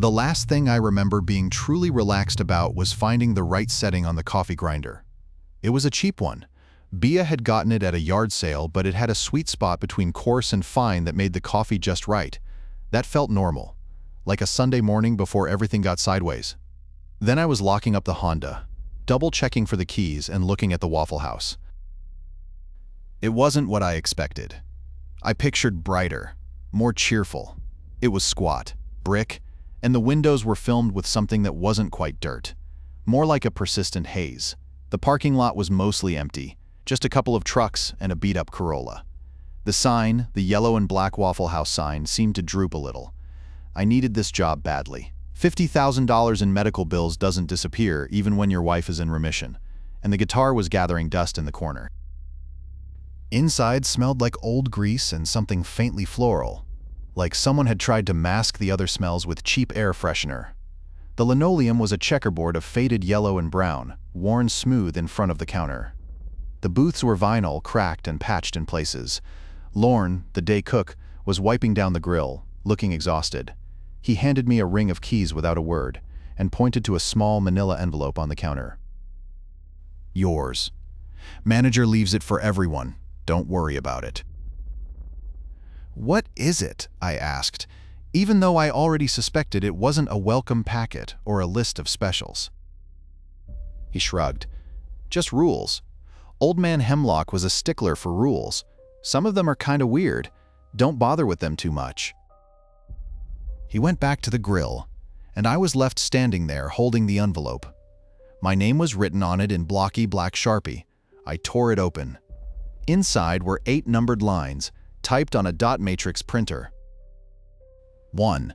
The last thing I remember being truly relaxed about was finding the right setting on the coffee grinder. It was a cheap one. Bia had gotten it at a yard sale, but it had a sweet spot between coarse and fine that made the coffee just right. That felt normal, like a Sunday morning before everything got sideways. Then I was locking up the Honda, double-checking for the keys and looking at the Waffle House. It wasn't what I expected. I pictured brighter, more cheerful. It was squat, brick, and the windows were filmed with something that wasn't quite dirt, more like a persistent haze. The parking lot was mostly empty, just a couple of trucks and a beat-up Corolla. The sign, the yellow and black Waffle House sign, seemed to droop a little. I needed this job badly. $50,000 in medical bills doesn't disappear even when your wife is in remission, and the guitar was gathering dust in the corner. Inside smelled like old grease and something faintly floral, like someone had tried to mask the other smells with cheap air freshener. The linoleum was a checkerboard of faded yellow and brown, worn smooth in front of the counter. The booths were vinyl, cracked and patched in places. Lorne, the day cook, was wiping down the grill, looking exhausted. He handed me a ring of keys without a word, and pointed to a small manila envelope on the counter. Yours. Manager leaves it for everyone. Don't worry about it. What is it? I asked, even though I already suspected it wasn't a welcome packet or a list of specials. He shrugged. Just rules. Old Man Hemlock was a stickler for rules. Some of them are kind of weird. Don't bother with them too much. He went back to the grill, and I was left standing there holding the envelope. My name was written on it in blocky black Sharpie. I tore it open. Inside were 8 numbered lines, typed on a dot matrix printer. 1.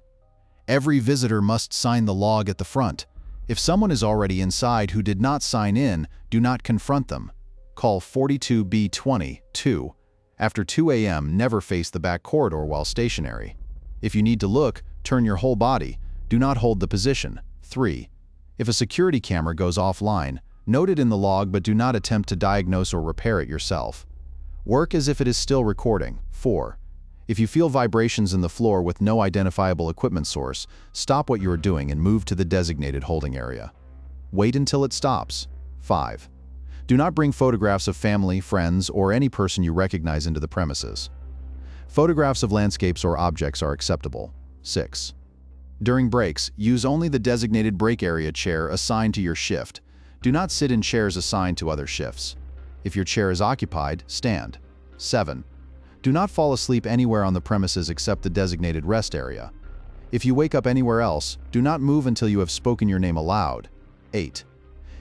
Every visitor must sign the log at the front. If someone is already inside who did not sign in, do not confront them. Call 42B20. 2. After 2 a.m., never face the back corridor while stationary. If you need to look, turn your whole body. Do not hold the position. 3. If a security camera goes offline, note it in the log but do not attempt to diagnose or repair it yourself. Work as if it is still recording. 4. If you feel vibrations in the floor with no identifiable equipment source, stop what you are doing and move to the designated holding area. Wait until it stops. 5. Do not bring photographs of family, friends, or any person you recognize into the premises. Photographs of landscapes or objects are acceptable. 6. During breaks, use only the designated break area chair assigned to your shift. Do not sit in chairs assigned to other shifts. If your chair is occupied, stand. 7. Do not fall asleep anywhere on the premises except the designated rest area. If you wake up anywhere else, do not move until you have spoken your name aloud. 8.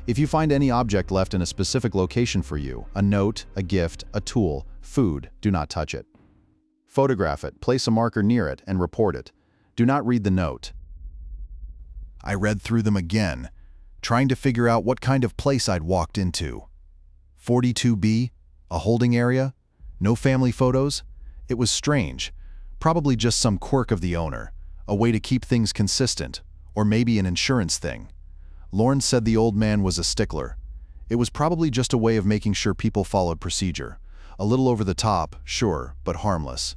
If you find any object left in a specific location for you, a note, a gift, a tool, food, do not touch it. Photograph it, place a marker near it, and report it. Do not read the note. I read through them again, trying to figure out what kind of place I'd walked into. 42B, a holding area, no family photos. It was strange, probably just some quirk of the owner, a way to keep things consistent, or maybe an insurance thing. Lorne said the old man was a stickler. It was probably just a way of making sure people followed procedure. A little over the top, sure, but harmless.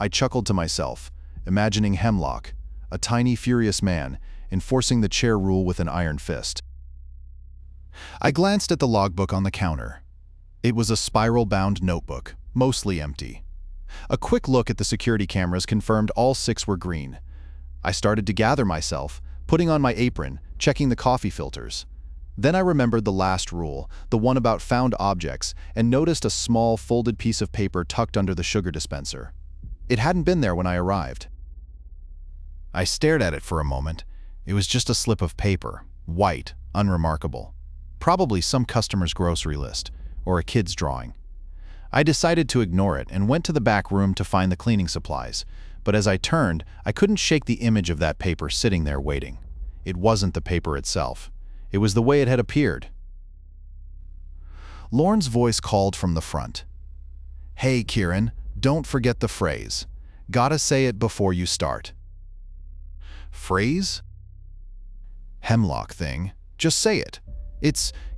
I chuckled to myself, imagining Hemlock, a tiny, furious man, enforcing the chair rule with an iron fist. I glanced at the logbook on the counter. It was a spiral-bound notebook, mostly empty. A quick look at the security cameras confirmed all 6 were green. I started to gather myself, putting on my apron, checking the coffee filters. Then I remembered the last rule, the one about found objects, and noticed a small folded piece of paper tucked under the sugar dispenser. It hadn't been there when I arrived. I stared at it for a moment. It was just a slip of paper, white, unremarkable. Probably some customer's grocery list, or a kid's drawing. I decided to ignore it and went to the back room to find the cleaning supplies, but as I turned, I couldn't shake the image of that paper sitting there waiting. It wasn't the paper itself. It was the way it had appeared. Lorne's voice called from the front. "Hey, Kieran, don't forget the phrase. Gotta say it before you start." Phrase? Hemlock thing. Just say it.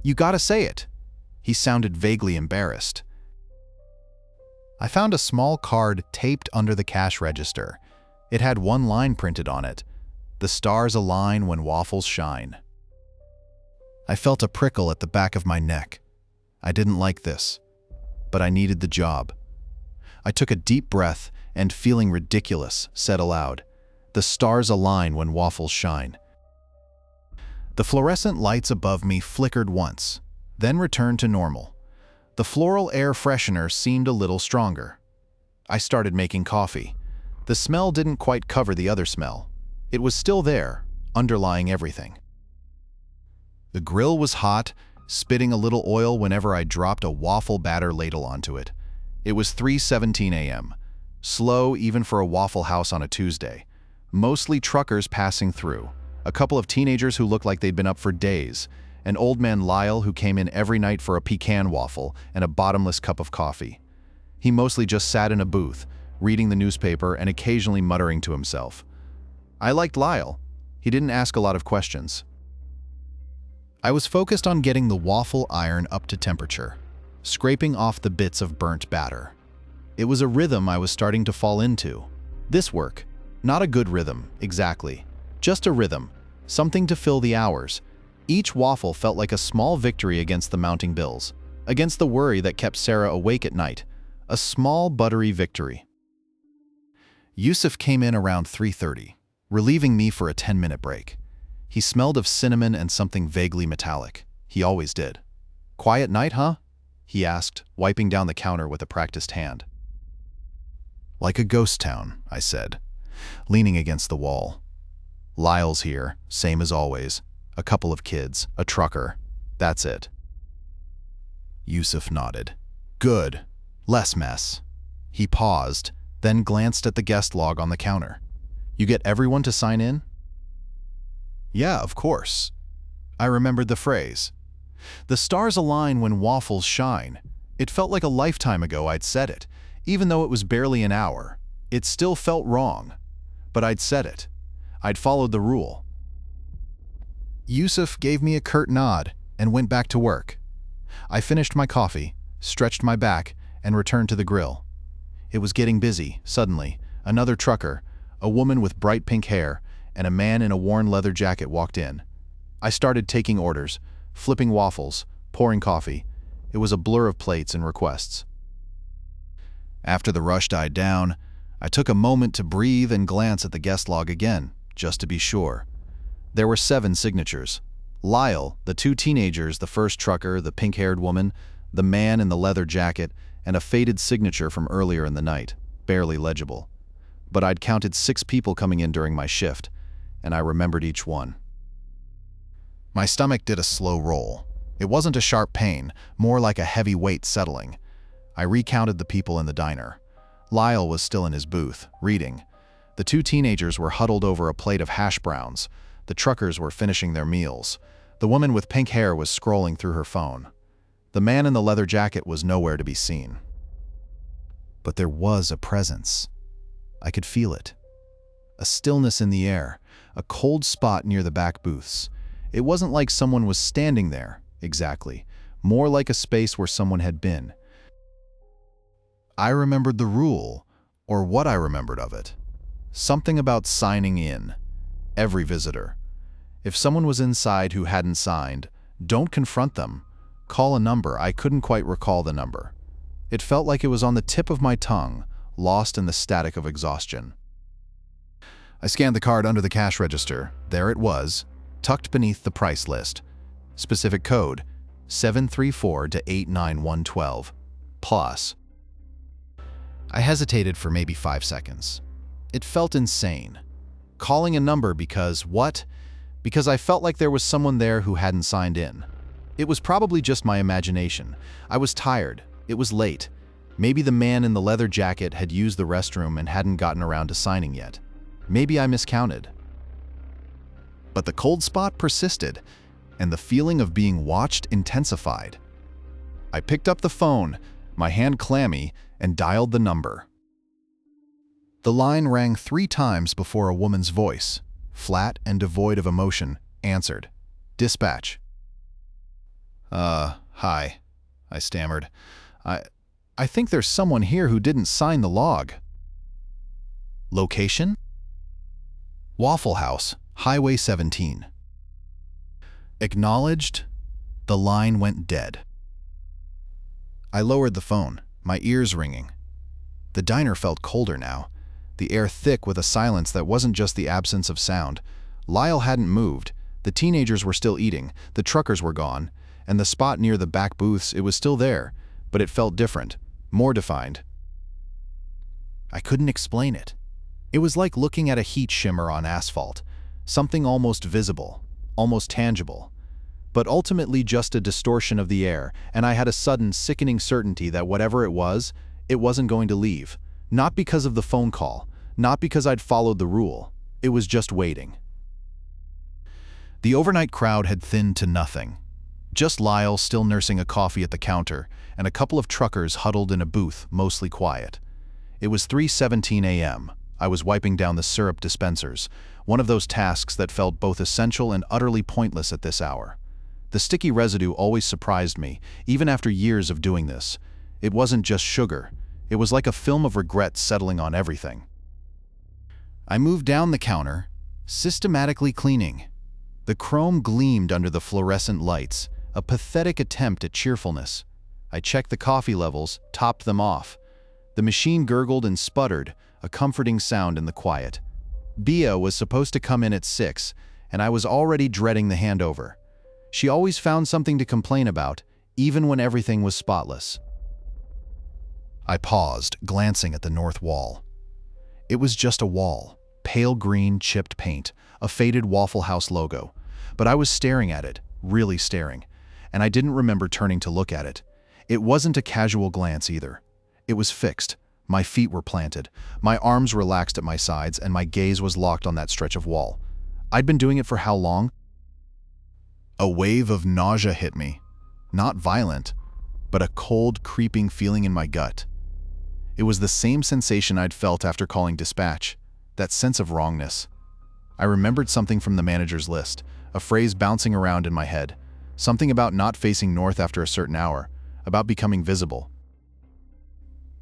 You gotta say it. He sounded vaguely embarrassed. I found a small card taped under the cash register. It had one line printed on it. The stars align when waffles shine. I felt a prickle at the back of my neck. I didn't like this, but I needed the job. I took a deep breath and, feeling ridiculous, said aloud, "The stars align when waffles shine." The fluorescent lights above me flickered once, then returned to normal. The floral air freshener seemed a little stronger. I started making coffee. The smell didn't quite cover the other smell. It was still there, underlying everything. The grill was hot, spitting a little oil whenever I dropped a waffle batter ladle onto it. It was 3:17 a.m., slow even for a Waffle House on a Tuesday. Mostly truckers passing through, a couple of teenagers who looked like they'd been up for days, an old man Lyle who came in every night for a pecan waffle and a bottomless cup of coffee. He mostly just sat in a booth, reading the newspaper and occasionally muttering to himself. I liked Lyle. He didn't ask a lot of questions. I was focused on getting the waffle iron up to temperature, scraping off the bits of burnt batter. It was a rhythm I was starting to fall into. This work, not a good rhythm, exactly. Just a rhythm, something to fill the hours. Each waffle felt like a small victory against the mounting bills, against the worry that kept Sarah awake at night. A small, buttery victory. Yusuf came in around 3:30, relieving me for a 10-minute break. He smelled of cinnamon and something vaguely metallic. He always did. "Quiet night, huh?" he asked, wiping down the counter with a practiced hand. "Like a ghost town," I said, leaning against the wall. "Lyle's here, same as always. A couple of kids, a trucker. That's it." Yusuf nodded. "Good. Less mess." He paused, then glanced at the guest log on the counter. "You get everyone to sign in?" "Yeah, of course." I remembered the phrase. "The stars align when waffles shine." It felt like a lifetime ago I'd said it. Even though it was barely an hour, it still felt wrong. But I'd said it. I'd followed the rule. Yusuf gave me a curt nod and went back to work. I finished my coffee, stretched my back, and returned to the grill. It was getting busy, suddenly. Another trucker, a woman with bright pink hair, and a man in a worn leather jacket walked in. I started taking orders, flipping waffles, pouring coffee. It was a blur of plates and requests. After the rush died down, I took a moment to breathe and glance at the guest log again, just to be sure. There were 7 signatures. Lyle, the 2 teenagers, the first trucker, the pink-haired woman, the man in the leather jacket, and a faded signature from earlier in the night, barely legible. But I'd counted 6 people coming in during my shift, and I remembered each one. My stomach did a slow roll. It wasn't a sharp pain, more like a heavy weight settling. I recounted the people in the diner. Lyle was still in his booth, reading. The 2 teenagers were huddled over a plate of hash browns. The truckers were finishing their meals. The woman with pink hair was scrolling through her phone. The man in the leather jacket was nowhere to be seen. But there was a presence. I could feel it. A stillness in the air, a cold spot near the back booths. It wasn't like someone was standing there, exactly. More like a space where someone had been. I remembered the rule, or what I remembered of it. Something about signing in. Every visitor. If someone was inside who hadn't signed, don't confront them. Call a number. I couldn't quite recall the number. It felt like it was on the tip of my tongue, lost in the static of exhaustion. I scanned the card under the cash register. There it was, tucked beneath the price list. Specific code, 734-89112. Plus. I hesitated for maybe 5 seconds. It felt insane. Calling a number because what? Because I felt like there was someone there who hadn't signed in. It was probably just my imagination. I was tired. It was late. Maybe the man in the leather jacket had used the restroom and hadn't gotten around to signing yet. Maybe I miscounted. But the cold spot persisted, and the feeling of being watched intensified. I picked up the phone, my hand clammy, and dialed the number. The line rang 3 times before a woman's voice, flat and devoid of emotion, answered. "Dispatch." Hi," I stammered. I think there's someone here who didn't sign the log." "Location?" "Waffle House, Highway 17. Acknowledged, the line went dead. I lowered the phone, my ears ringing. The diner felt colder now, the air thick with a silence that wasn't just the absence of sound. Lyle hadn't moved, the teenagers were still eating, the truckers were gone, and the spot near the back booths, it was still there, but it felt different, more defined. I couldn't explain it. It was like looking at a heat shimmer on asphalt, something almost visible, almost tangible, but ultimately just a distortion of the air, and I had a sudden, sickening certainty that whatever it wasn't going to leave. Not because of the phone call, not because I'd followed the rule. It was just waiting. The overnight crowd had thinned to nothing. Just Lyle still nursing a coffee at the counter, and a couple of truckers huddled in a booth, mostly quiet. It was 3:17 a.m. I was wiping down the syrup dispensers, one of those tasks that felt both essential and utterly pointless at this hour. The sticky residue always surprised me, even after years of doing this. It wasn't just sugar. It was like a film of regret settling on everything. I moved down the counter, systematically cleaning. The chrome gleamed under the fluorescent lights, a pathetic attempt at cheerfulness. I checked the coffee levels, topped them off. The machine gurgled and sputtered, a comforting sound in the quiet. Bia was supposed to come in at 6, and I was already dreading the handover. She always found something to complain about, even when everything was spotless. I paused, glancing at the north wall. It was just a wall, pale green chipped paint, a faded Waffle House logo. But I was staring at it, really staring, and I didn't remember turning to look at it. It wasn't a casual glance either. It was fixed. My feet were planted, my arms relaxed at my sides, and my gaze was locked on that stretch of wall. I'd been doing it for how long? A wave of nausea hit me. Not violent, but a cold, creeping feeling in my gut. It was the same sensation I'd felt after calling dispatch, that sense of wrongness. I remembered something from the manager's list, a phrase bouncing around in my head, something about not facing north after a certain hour, about becoming visible.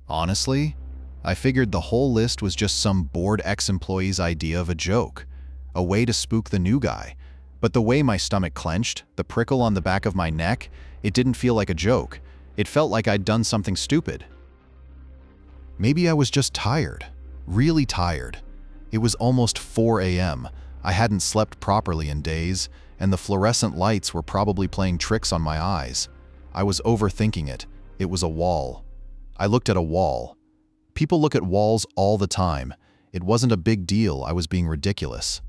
Honestly, I figured the whole list was just some bored ex-employee's idea of a joke, a way to spook the new guy. But the way my stomach clenched, the prickle on the back of my neck, it didn't feel like a joke. It felt like I'd done something stupid. Maybe I was just tired, really tired. It was almost 4 a.m. I hadn't slept properly in days, and the fluorescent lights were probably playing tricks on my eyes. I was overthinking it. It was a wall. I looked at a wall. People look at walls all the time. It wasn't a big deal. I was being ridiculous.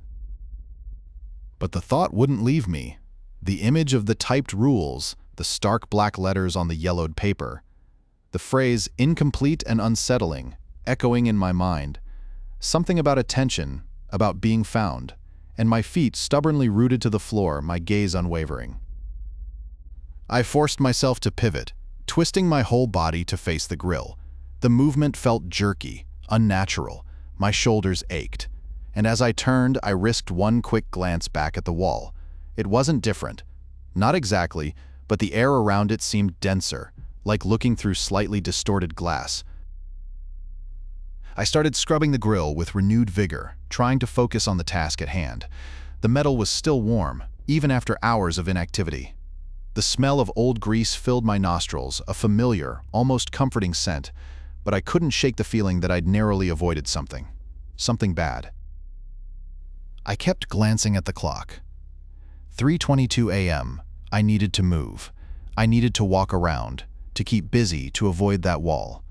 But the thought wouldn't leave me. The image of the typed rules, the stark black letters on the yellowed paper, the phrase incomplete and unsettling, echoing in my mind. Something about attention, about being found, and my feet stubbornly rooted to the floor, my gaze unwavering. I forced myself to pivot, twisting my whole body to face the grill. The movement felt jerky, unnatural. My shoulders ached. And as I turned, I risked one quick glance back at the wall. It wasn't different. Not exactly, but the air around it seemed denser, like looking through slightly distorted glass. I started scrubbing the grill with renewed vigor, trying to focus on the task at hand. The metal was still warm, even after hours of inactivity. The smell of old grease filled my nostrils, a familiar, almost comforting scent, but I couldn't shake the feeling that I'd narrowly avoided something bad. I kept glancing at the clock. 3:22 a.m. I needed to move. I needed to walk around, to keep busy, to avoid that wall.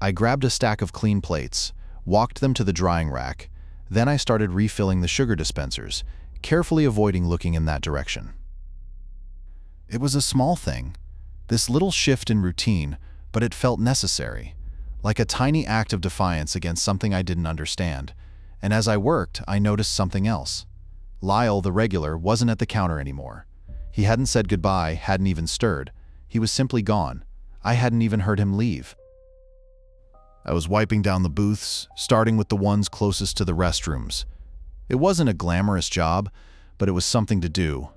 I grabbed a stack of clean plates, walked them to the drying rack, then I started refilling the sugar dispensers, carefully avoiding looking in that direction. It was a small thing, this little shift in routine, but it felt necessary, like a tiny act of defiance against something I didn't understand. And as I worked, I noticed something else. Lyle, the regular, wasn't at the counter anymore. He hadn't said goodbye, hadn't even stirred. He was simply gone. I hadn't even heard him leave. I was wiping down the booths, starting with the ones closest to the restrooms. It wasn't a glamorous job, but it was something to do.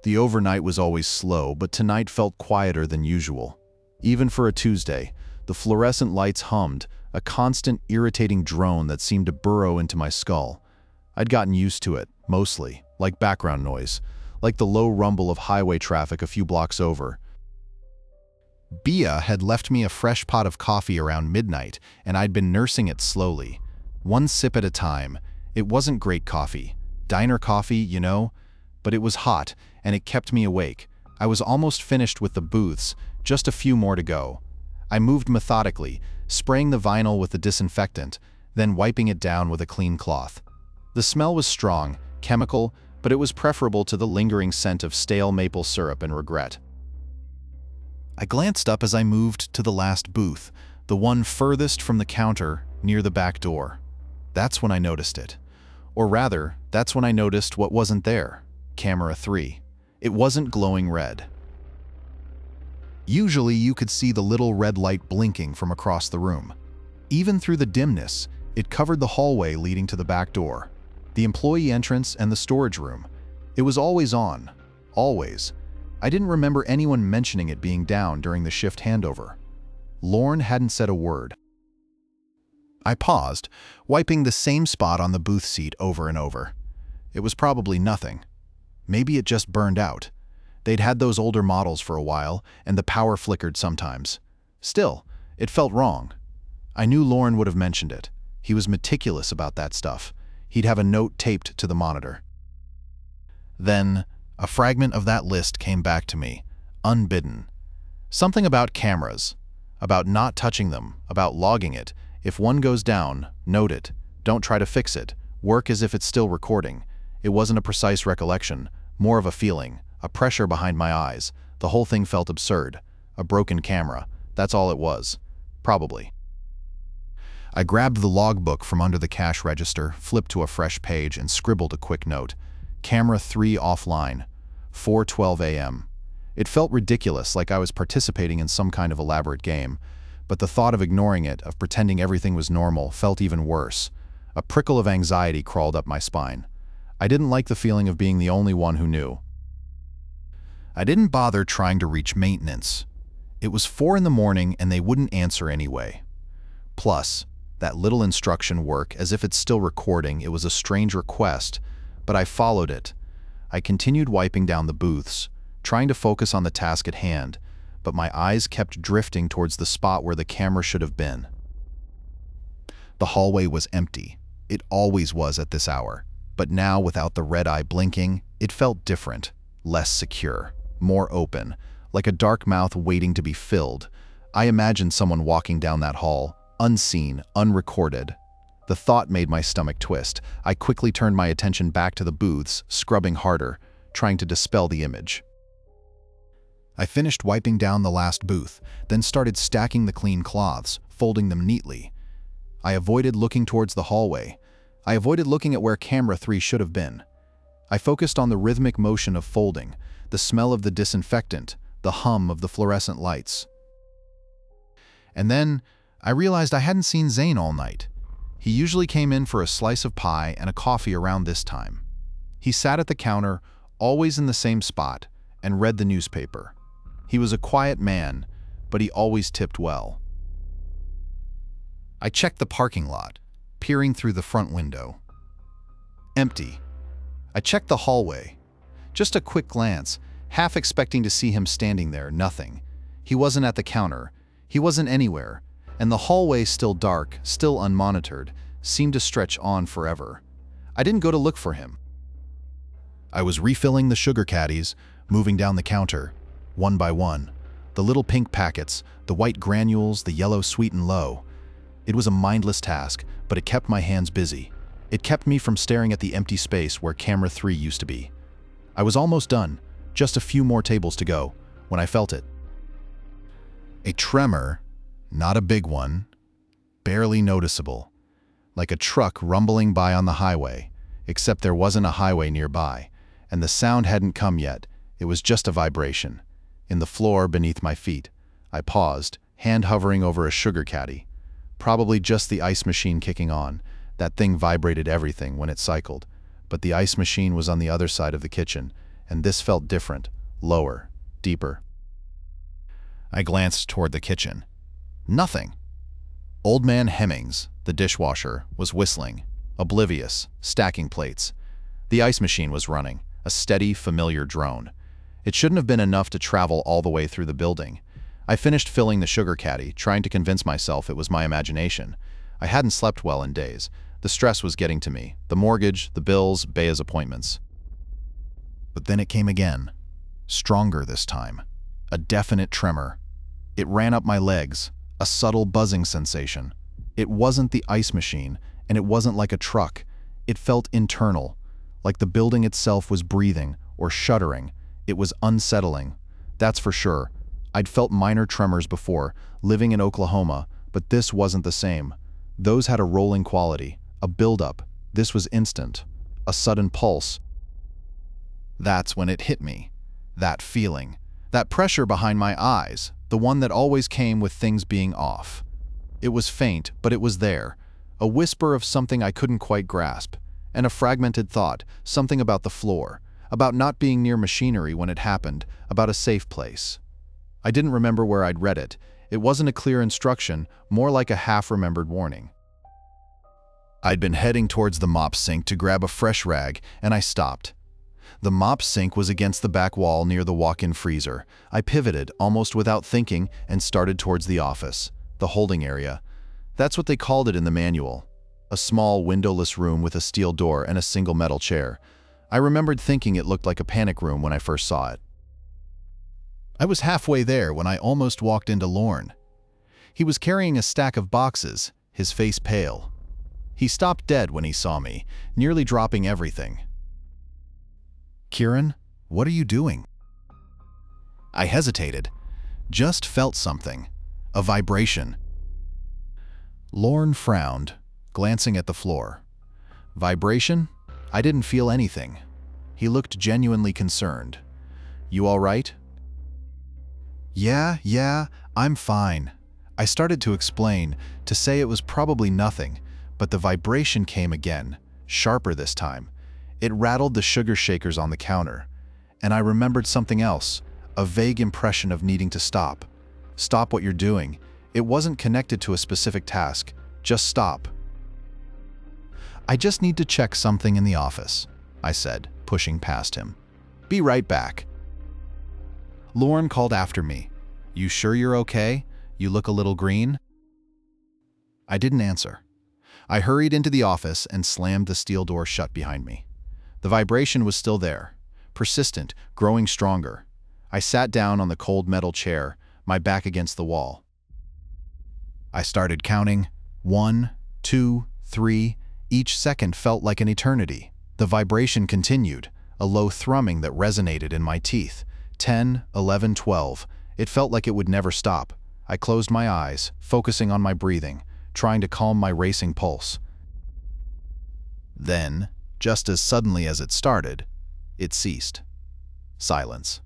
The overnight was always slow, but tonight felt quieter than usual. Even for a Tuesday, the fluorescent lights hummed, a constant, irritating drone that seemed to burrow into my skull. I'd gotten used to it, mostly, like background noise, like the low rumble of highway traffic a few blocks over. Bia had left me a fresh pot of coffee around midnight, and I'd been nursing it slowly, one sip at a time. It wasn't great coffee, diner coffee, you know, but it was hot, and it kept me awake. I was almost finished with the booths, just a few more to go. I moved methodically, spraying the vinyl with the disinfectant, then wiping it down with a clean cloth. The smell was strong, chemical, but it was preferable to the lingering scent of stale maple syrup and regret. I glanced up as I moved to the last booth, the one furthest from the counter, near the back door. That's when I noticed it. Or rather, that's when I noticed what wasn't there. Camera 3. It wasn't glowing red. Usually you could see the little red light blinking from across the room. Even through the dimness, it covered the hallway leading to the back door, the employee entrance, and the storage room. It was always on. Always. I didn't remember anyone mentioning it being down during the shift handover. Lorne hadn't said a word. I paused, wiping the same spot on the booth seat over and over. It was probably nothing. Maybe it just burned out. They'd had those older models for a while, and the power flickered sometimes. Still, it felt wrong. I knew Lorne would have mentioned it. He was meticulous about that stuff. He'd have a note taped to the monitor. Then, a fragment of that list came back to me, unbidden. Something about cameras, about not touching them, about logging it. If one goes down, note it. Don't try to fix it. Work as if it's still recording. It wasn't a precise recollection, more of a feeling, a pressure behind my eyes. The whole thing felt absurd. A broken camera. That's all it was. Probably. I grabbed the logbook from under the cash register, flipped to a fresh page, and scribbled a quick note. Camera 3 offline. 4:12 a.m. It felt ridiculous, like I was participating in some kind of elaborate game, but the thought of ignoring it, of pretending everything was normal, felt even worse. A prickle of anxiety crawled up my spine. I didn't like the feeling of being the only one who knew. I didn't bother trying to reach maintenance. It was 4 in the morning and they wouldn't answer anyway. Plus, that little instruction work, as if it's still recording, it was a strange request, but I followed it. I continued wiping down the booths, trying to focus on the task at hand, but my eyes kept drifting towards the spot where the camera should have been. The hallway was empty. It always was at this hour, but now, without the red eye blinking, it felt different, less secure, more open, like a dark mouth waiting to be filled. I imagined someone walking down that hall, unseen, unrecorded. The thought made my stomach twist. I quickly turned my attention back to the booths, scrubbing harder, trying to dispel the image. I finished wiping down the last booth, then started stacking the clean cloths, folding them neatly. I avoided looking towards the hallway. I avoided looking at where camera 3 should have been. I focused on the rhythmic motion of folding, the smell of the disinfectant, the hum of the fluorescent lights. And then, I realized I hadn't seen Zane all night. He usually came in for a slice of pie and a coffee around this time. He sat at the counter, always in the same spot, and read the newspaper. He was a quiet man, but he always tipped well. I checked the parking lot, peering through the front window. Empty. I checked the hallway. Just a quick glance, half expecting to see him standing there, nothing. He wasn't at the counter. He wasn't anywhere. And the hallway, still dark, still unmonitored, seemed to stretch on forever. I didn't go to look for him. I was refilling the sugar caddies, moving down the counter, one by one. The little pink packets, the white granules, the yellow sweet and low. It was a mindless task, but it kept my hands busy. It kept me from staring at the empty space where camera 3 used to be. I was almost done, just a few more tables to go, when I felt it. A tremor. Not a big one, barely noticeable, like a truck rumbling by on the highway, except there wasn't a highway nearby, and the sound hadn't come yet. It was just a vibration. In the floor beneath my feet, I paused, hand hovering over a sugar caddy. Probably just the ice machine kicking on. That thing vibrated everything when it cycled, but the ice machine was on the other side of the kitchen, and this felt different, lower, deeper. I glanced toward the kitchen. Nothing. Old man Hemmings, the dishwasher, was whistling, oblivious, stacking plates. The ice machine was running, a steady, familiar drone. It shouldn't have been enough to travel all the way through the building. I finished filling the sugar caddy, trying to convince myself it was my imagination. I hadn't slept well in days. The stress was getting to me. The mortgage, the bills, Bea's appointments. But then it came again. Stronger this time. A definite tremor. It ran up my legs, a subtle buzzing sensation. It wasn't the ice machine, and it wasn't like a truck. It felt internal, like the building itself was breathing or shuddering. It was unsettling. That's for sure. I'd felt minor tremors before, living in Oklahoma, but this wasn't the same. Those had a rolling quality, a buildup. This was instant, a sudden pulse. That's when it hit me. That feeling, that pressure behind my eyes, the one that always came with things being off. It was faint, but it was there, a whisper of something I couldn't quite grasp, and a fragmented thought, something about the floor, about not being near machinery when it happened, about a safe place. I didn't remember where I'd read it. It wasn't a clear instruction, more like a half-remembered warning. I'd been heading towards the mop sink to grab a fresh rag, and I stopped. The mop sink was against the back wall near the walk-in freezer. I pivoted, almost without thinking, and started towards the office, the holding area. That's what they called it in the manual. A small, windowless room with a steel door and a single metal chair. I remembered thinking it looked like a panic room when I first saw it. I was halfway there when I almost walked into Lorne. He was carrying a stack of boxes, his face pale. He stopped dead when he saw me, nearly dropping everything. "Kieran, what are you doing?" I hesitated, just felt something, a vibration. Lorne frowned, glancing at the floor. Vibration? I didn't feel anything. He looked genuinely concerned. "You all right?" Yeah, I'm fine." I started to explain, to say it was probably nothing, but the vibration came again, sharper this time. It rattled the sugar shakers on the counter, and I remembered something else, a vague impression of needing to stop. Stop what you're doing. It wasn't connected to a specific task, just stop. "I just need to check something in the office," I said, pushing past him. "Be right back." Lorne called after me. "You sure you're okay? You look a little green." I didn't answer. I hurried into the office and slammed the steel door shut behind me. The vibration was still there, persistent, growing stronger. I sat down on the cold metal chair, my back against the wall. I started counting. 1, 2, 3. Each second felt like an eternity. The vibration continued, a low thrumming that resonated in my teeth. 10, 11, 12. It felt like it would never stop. I closed my eyes, focusing on my breathing, trying to calm my racing pulse. Then, just as suddenly as it started, it ceased. Silence.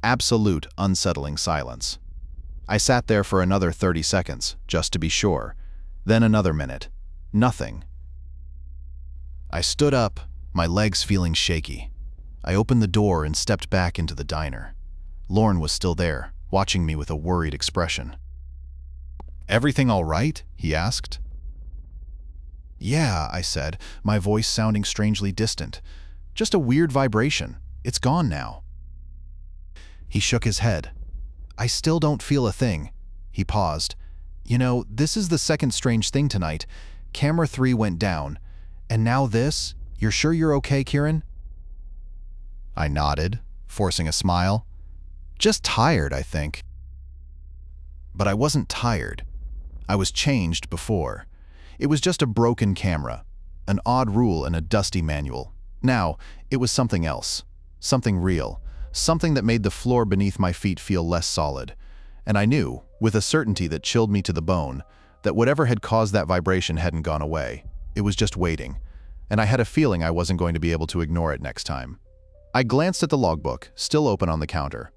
Absolute, unsettling silence. I sat there for another 30 seconds, just to be sure. Then another minute. Nothing. I stood up, my legs feeling shaky. I opened the door and stepped back into the diner. Lorne was still there, watching me with a worried expression. "Everything all right?" he asked. "Yeah," I said, my voice sounding strangely distant. "Just a weird vibration. It's gone now." He shook his head. "I still don't feel a thing." He paused. "You know, this is the second strange thing tonight. Camera 3 went down. And now this? You're sure you're okay, Kieran?" I nodded, forcing a smile. "Just tired, I think." But I wasn't tired. I was changed before. It was just a broken camera, an odd rule in a dusty manual. Now, it was something else, something real, something that made the floor beneath my feet feel less solid. And I knew, with a certainty that chilled me to the bone, that whatever had caused that vibration hadn't gone away. It was just waiting, and I had a feeling I wasn't going to be able to ignore it next time. I glanced at the logbook, still open on the counter.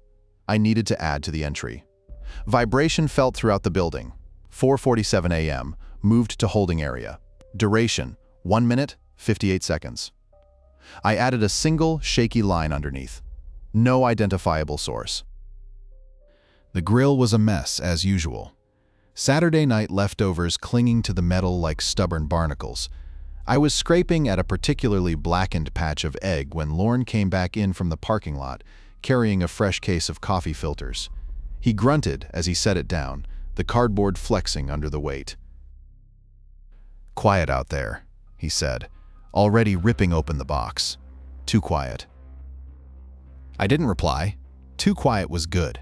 I needed to add to the entry. Vibration felt throughout the building. 4:47 a.m., moved to holding area. Duration, 1 minute, 58 seconds. I added a single, shaky line underneath. No identifiable source. The grill was a mess, as usual. Saturday night leftovers clinging to the metal like stubborn barnacles. I was scraping at a particularly blackened patch of egg when Lorne came back in from the parking lot, carrying a fresh case of coffee filters. He grunted as he set it down, the cardboard flexing under the weight. "Quiet out there," he said, already ripping open the box. "Too quiet." I didn't reply. Too quiet was good.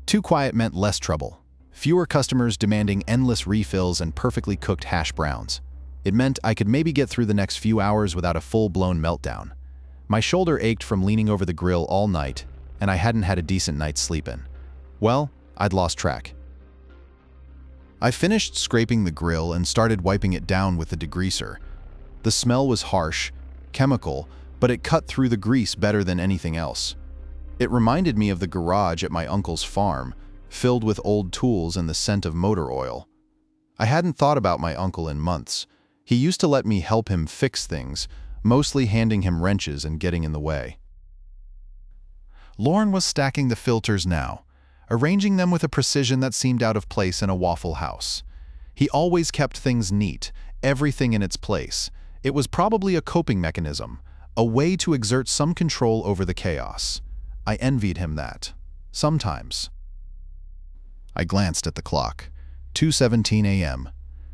Too quiet meant less trouble. Fewer customers demanding endless refills and perfectly cooked hash browns. It meant I could maybe get through the next few hours without a full-blown meltdown. My shoulder ached from leaning over the grill all night, and I hadn't had a decent night's sleep in. Well, I'd lost track. I finished scraping the grill and started wiping it down with the degreaser. The smell was harsh, chemical, but it cut through the grease better than anything else. It reminded me of the garage at my uncle's farm, filled with old tools and the scent of motor oil. I hadn't thought about my uncle in months. He used to let me help him fix things, mostly handing him wrenches and getting in the way. Lorne was stacking the filters now, arranging them with a precision that seemed out of place in a Waffle House. He always kept things neat, everything in its place. It was probably a coping mechanism, a way to exert some control over the chaos. I envied him that. Sometimes. I glanced at the clock. 2:17 a.m.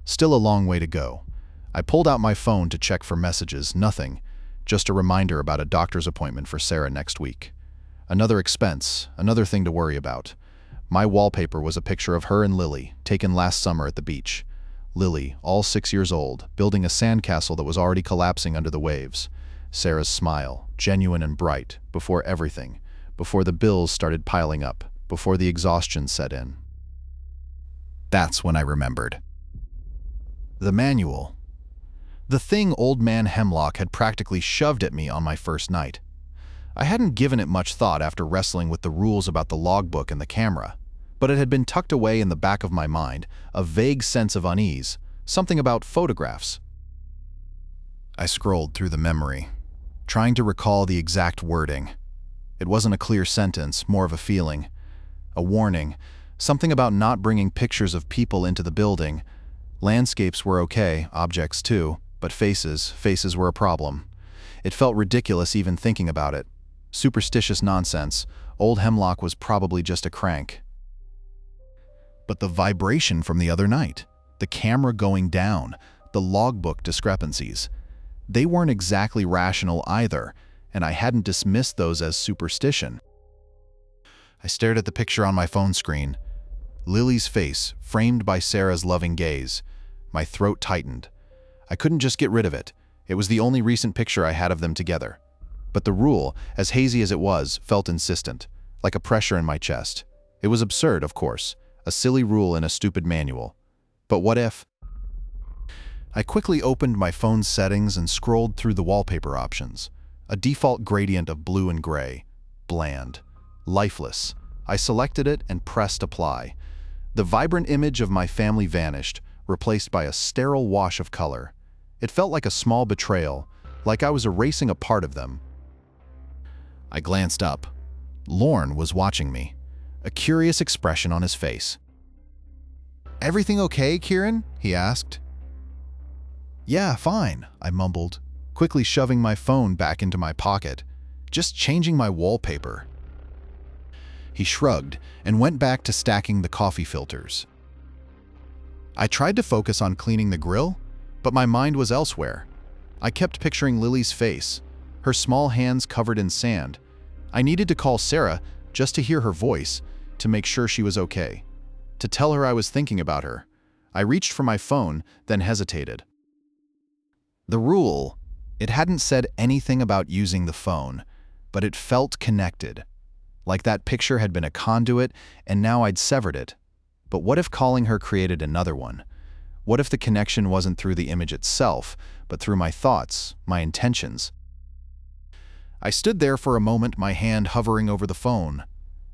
Still a long way to go. I pulled out my phone to check for messages. Nothing. Just a reminder about a doctor's appointment for Sarah next week. Another expense, another thing to worry about. My wallpaper was a picture of her and Lily, taken last summer at the beach. Lily, all 6 years old, building a sandcastle that was already collapsing under the waves. Sarah's smile, genuine and bright, before everything, before the bills started piling up, before the exhaustion set in. That's when I remembered. The manual. The thing old man Hemlock had practically shoved at me on my first night. I hadn't given it much thought after wrestling with the rules about the logbook and the camera, but it had been tucked away in the back of my mind, a vague sense of unease, something about photographs. I scrolled through the memory, trying to recall the exact wording. It wasn't a clear sentence, more of a feeling. A warning, something about not bringing pictures of people into the building. Landscapes were okay, objects too, but faces were a problem. It felt ridiculous even thinking about it. Superstitious nonsense. Old Hemlock was probably just a crank. But the vibration from the other night, the camera going down, the logbook discrepancies, they weren't exactly rational either, and I hadn't dismissed those as superstition. I stared at the picture on my phone screen. Lily's face, framed by Sarah's loving gaze. My throat tightened. I couldn't just get rid of it. It was the only recent picture I had of them together. But the rule, as hazy as it was, felt insistent, like a pressure in my chest. It was absurd, of course, a silly rule in a stupid manual. But what if? I quickly opened my phone's settings and scrolled through the wallpaper options. A default gradient of blue and gray. Bland. Lifeless. I selected it and pressed apply. The vibrant image of my family vanished, replaced by a sterile wash of color. It felt like a small betrayal, like I was erasing a part of them. I glanced up. Lorne was watching me, a curious expression on his face. "Everything okay, Kieran?" he asked. "Yeah, fine," I mumbled, quickly shoving my phone back into my pocket. "Just changing my wallpaper." He shrugged and went back to stacking the coffee filters. I tried to focus on cleaning the grill, but my mind was elsewhere. I kept picturing Lily's face, her small hands covered in sand. I needed to call Sarah just to hear her voice, to make sure she was okay, to tell her I was thinking about her. I reached for my phone, then hesitated. The rule, it hadn't said anything about using the phone, but it felt connected. Like that picture had been a conduit, and now I'd severed it. But what if calling her created another one? What if the connection wasn't through the image itself, but through my thoughts, my intentions? I stood there for a moment, my hand hovering over the phone.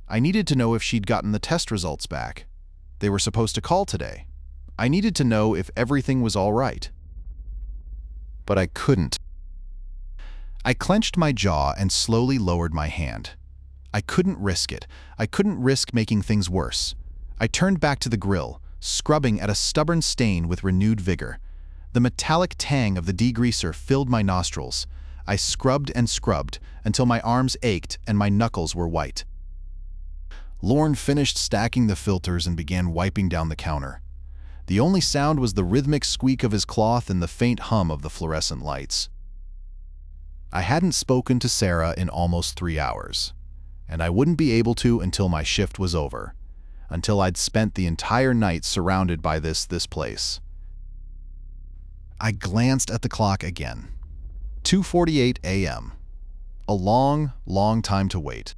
I needed to know if she'd gotten the test results back. They were supposed to call today. I needed to know if everything was all right. But I couldn't. I clenched my jaw and slowly lowered my hand. I couldn't risk it. I couldn't risk making things worse. I turned back to the grill, scrubbing at a stubborn stain with renewed vigor. The metallic tang of the degreaser filled my nostrils. I scrubbed and scrubbed until my arms ached and my knuckles were white. Lorne finished stacking the filters and began wiping down the counter. The only sound was the rhythmic squeak of his cloth and the faint hum of the fluorescent lights. I hadn't spoken to Sarah in almost 3 hours, and I wouldn't be able to until my shift was over, until I'd spent the entire night surrounded by this place. I glanced at the clock again. 2:48 a.m. A long, long time to wait.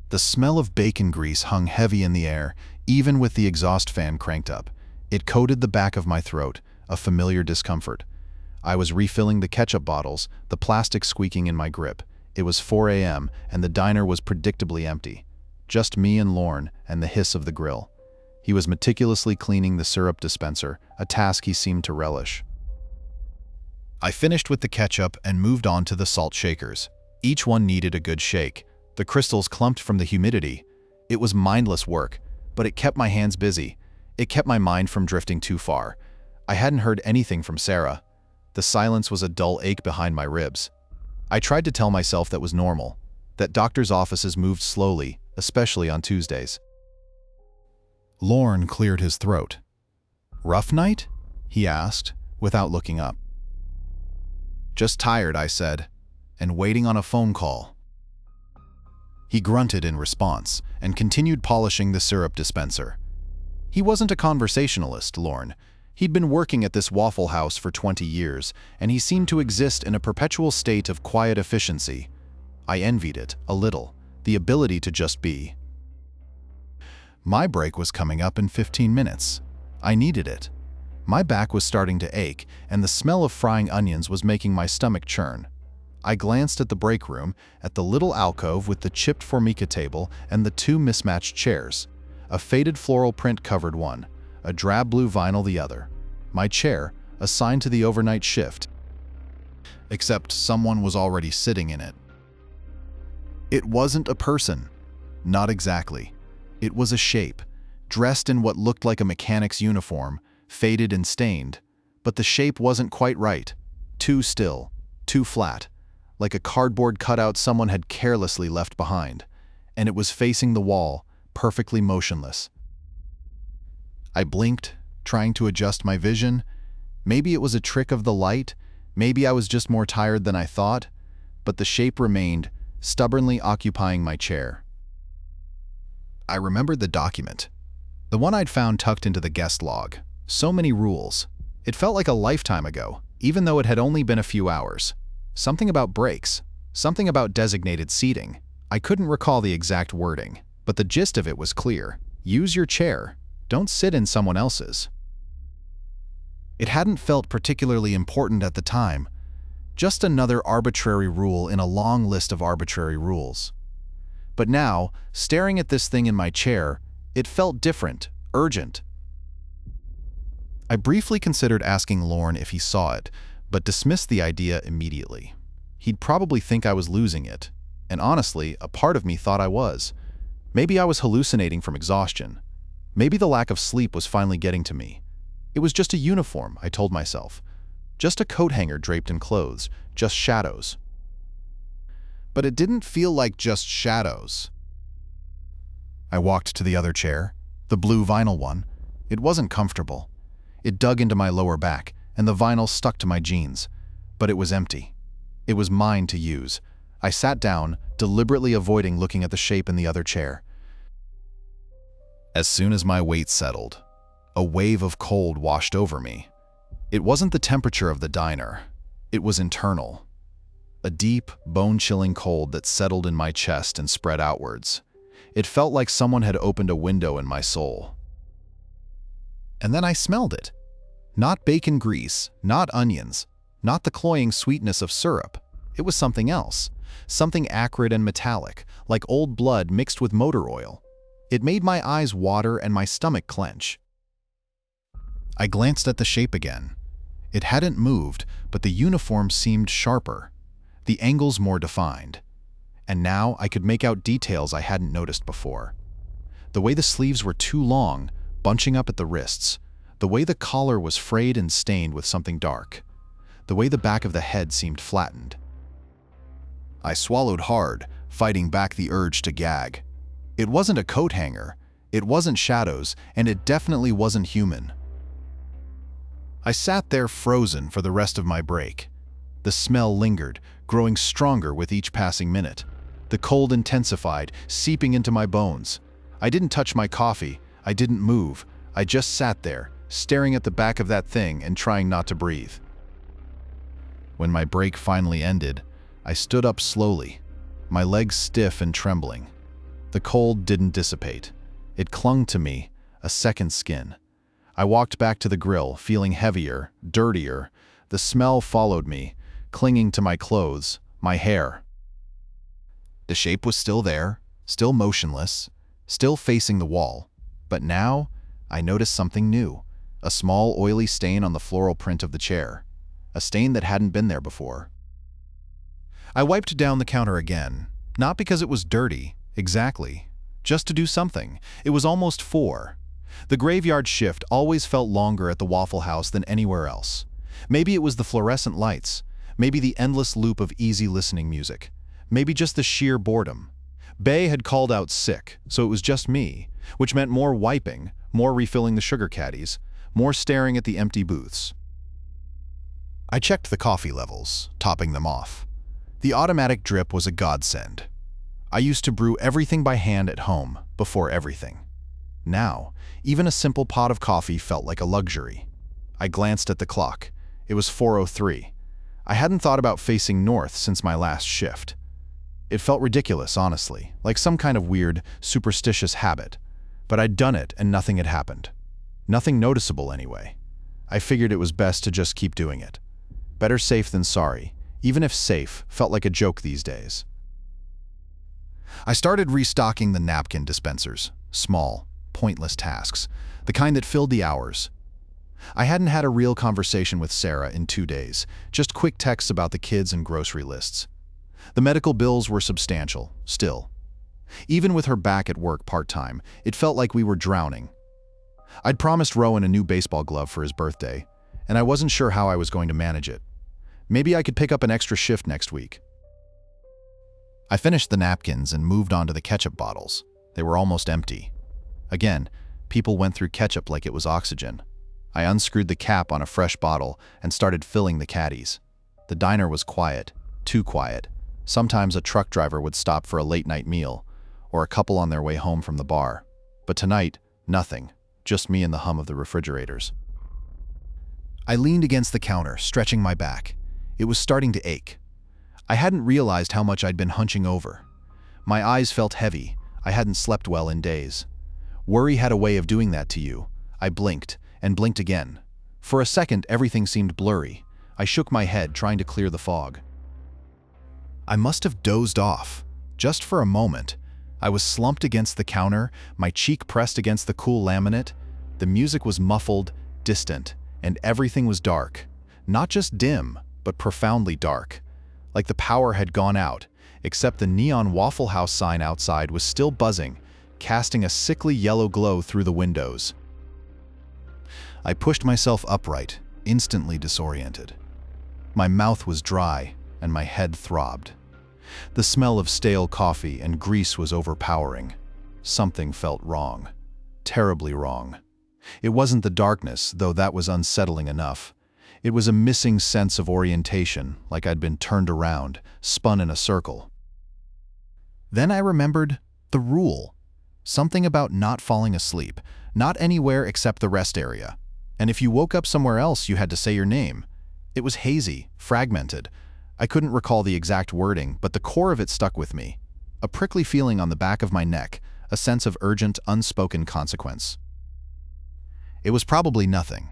The smell of bacon grease hung heavy in the air, even with the exhaust fan cranked up. It coated the back of my throat, a familiar discomfort. I was refilling the ketchup bottles, the plastic squeaking in my grip. It was 4 a.m., and the diner was predictably empty. Just me and Lorne and the hiss of the grill. He was meticulously cleaning the syrup dispenser, a task he seemed to relish. I finished with the ketchup and moved on to the salt shakers. Each one needed a good shake. The crystals clumped from the humidity. It was mindless work, but it kept my hands busy. It kept my mind from drifting too far. I hadn't heard anything from Sarah. The silence was a dull ache behind my ribs. I tried to tell myself that was normal, that doctors' offices moved slowly, especially on Tuesdays. Lorne cleared his throat. "Rough night?" he asked, without looking up. "Just tired," I said, "and waiting on a phone call." He grunted in response and continued polishing the syrup dispenser. He wasn't a conversationalist, Lorne. He'd been working at this Waffle House for 20 years, and he seemed to exist in a perpetual state of quiet efficiency. I envied it, a little, the ability to just be. My break was coming up in 15 minutes. I needed it. My back was starting to ache, and the smell of frying onions was making my stomach churn. I glanced at the break room, at the little alcove with the chipped formica table and the 2 mismatched chairs. A faded floral print covered one, a drab blue vinyl the other. My chair, assigned to the overnight shift. Except someone was already sitting in it. It wasn't a person. Not exactly. It was a shape, dressed in what looked like a mechanic's uniform, faded and stained. But the shape wasn't quite right. Too still, too flat, like a cardboard cutout someone had carelessly left behind. And it was facing the wall, perfectly motionless. I blinked, trying to adjust my vision. Maybe it was a trick of the light, maybe I was just more tired than I thought, but the shape remained, stubbornly occupying my chair. I remembered the document, the one I'd found tucked into the guest log. So many rules. It felt like a lifetime ago, even though it had only been a few hours. Something about breaks, something about designated seating. I couldn't recall the exact wording, but the gist of it was clear. Use your chair. Don't sit in someone else's. It hadn't felt particularly important at the time, just another arbitrary rule in a long list of arbitrary rules. But now, staring at this thing in my chair, it felt different, urgent. I briefly considered asking Lorne if he saw it, but dismissed the idea immediately. He'd probably think I was losing it, and honestly, a part of me thought I was. Maybe I was hallucinating from exhaustion. Maybe the lack of sleep was finally getting to me. It was just a uniform, I told myself. Just a coat hanger draped in clothes, just shadows. But it didn't feel like just shadows. I walked to the other chair, the blue vinyl one. It wasn't comfortable. It dug into my lower back, and the vinyl stuck to my jeans. But it was empty. It was mine to use. I sat down, deliberately avoiding looking at the shape in the other chair. As soon as my weight settled, a wave of cold washed over me. It wasn't the temperature of the diner. It was internal. A deep, bone-chilling cold that settled in my chest and spread outwards. It felt like someone had opened a window in my soul. And then I smelled it. Not bacon grease, not onions, not the cloying sweetness of syrup. It was something else, something acrid and metallic, like old blood mixed with motor oil. It made my eyes water and my stomach clench. I glanced at the shape again. It hadn't moved, but the uniform seemed sharper, the angles more defined. And now I could make out details I hadn't noticed before. The way the sleeves were too long, bunching up at the wrists, The way the collar was frayed and stained with something dark. The way the back of the head seemed flattened. I swallowed hard, fighting back the urge to gag. It wasn't a coat hanger, it wasn't shadows, and it definitely wasn't human. I sat there frozen for the rest of my break. The smell lingered, growing stronger with each passing minute. The cold intensified, seeping into my bones. I didn't touch my coffee, I didn't move. I just sat there, staring at the back of that thing and trying not to breathe. When my break finally ended, I stood up slowly, my legs stiff and trembling. The cold didn't dissipate. It clung to me, a second skin. I walked back to the grill, feeling heavier, dirtier. The smell followed me, clinging to my clothes, my hair. The shape was still there, still motionless, still facing the wall. But now, I noticed something new. A small, oily stain on the floral print of the chair. A stain that hadn't been there before. I wiped down the counter again, not because it was dirty, exactly. Just to do something. It was almost 4. The graveyard shift always felt longer at the Waffle House than anywhere else. Maybe it was the fluorescent lights. Maybe the endless loop of easy listening music. Maybe just the sheer boredom. Bay had called out sick, so it was just me, which meant more wiping, more refilling the sugar caddies, more staring at the empty booths. I checked the coffee levels, topping them off. The automatic drip was a godsend. I used to brew everything by hand at home, before everything. Now, even a simple pot of coffee felt like a luxury. I glanced at the clock. It was 4:03. I hadn't thought about facing north since my last shift. It felt ridiculous, honestly, like some kind of weird, superstitious habit. But I'd done it and nothing had happened. Nothing noticeable anyway. I figured it was best to just keep doing it. Better safe than sorry, even if safe felt like a joke these days. I started restocking the napkin dispensers, small, pointless tasks, the kind that filled the hours. I hadn't had a real conversation with Sarah in 2 days, just quick texts about the kids and grocery lists. The medical bills were substantial, still. Even with her back at work part-time, it felt like we were drowning. I'd promised Rowan a new baseball glove for his birthday, and I wasn't sure how I was going to manage it. Maybe I could pick up an extra shift next week. I finished the napkins and moved on to the ketchup bottles. They were almost empty. Again, people went through ketchup like it was oxygen. I unscrewed the cap on a fresh bottle and started filling the caddies. The diner was quiet, too quiet. Sometimes a truck driver would stop for a late-night meal, or a couple on their way home from the bar. But tonight, nothing, just me and the hum of the refrigerators. I leaned against the counter, stretching my back. It was starting to ache. I hadn't realized how much I'd been hunching over. My eyes felt heavy. I hadn't slept well in days. Worry had a way of doing that to you. I blinked, and blinked again. For a second, everything seemed blurry. I shook my head, trying to clear the fog. I must have dozed off. Just for a moment. I was slumped against the counter, my cheek pressed against the cool laminate. The music was muffled, distant, and everything was dark. Not just dim, but profoundly dark. Like the power had gone out, except the neon Waffle House sign outside was still buzzing, casting a sickly yellow glow through the windows. I pushed myself upright, instantly disoriented. My mouth was dry, and my head throbbed. The smell of stale coffee and grease was overpowering. Something felt wrong. Terribly wrong. It wasn't the darkness, though that was unsettling enough. It was a missing sense of orientation, like I'd been turned around, spun in a circle. Then I remembered the rule. Something about not falling asleep, not anywhere except the rest area. And if you woke up somewhere else, you had to say your name. It was hazy, fragmented. I couldn't recall the exact wording, but the core of it stuck with me. A prickly feeling on the back of my neck, a sense of urgent, unspoken consequence. It was probably nothing.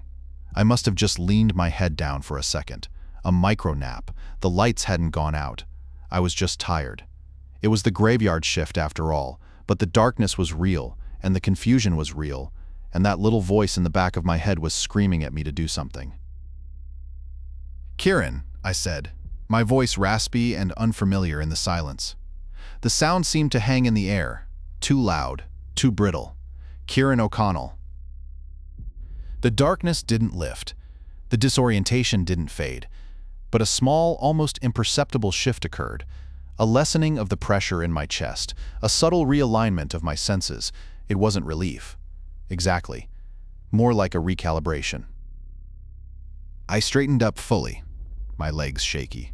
I must have just leaned my head down for a second. A micro nap. The lights hadn't gone out. I was just tired. It was the graveyard shift after all, but the darkness was real, and the confusion was real, and that little voice in the back of my head was screaming at me to do something. "Kieran," I said, my voice raspy and unfamiliar in the silence. The sound seemed to hang in the air, too loud, too brittle. Kieran O'Connell. The darkness didn't lift. The disorientation didn't fade. But a small, almost imperceptible shift occurred. A lessening of the pressure in my chest. A subtle realignment of my senses. It wasn't relief. Exactly. More like a recalibration. I straightened up fully, my legs shaky.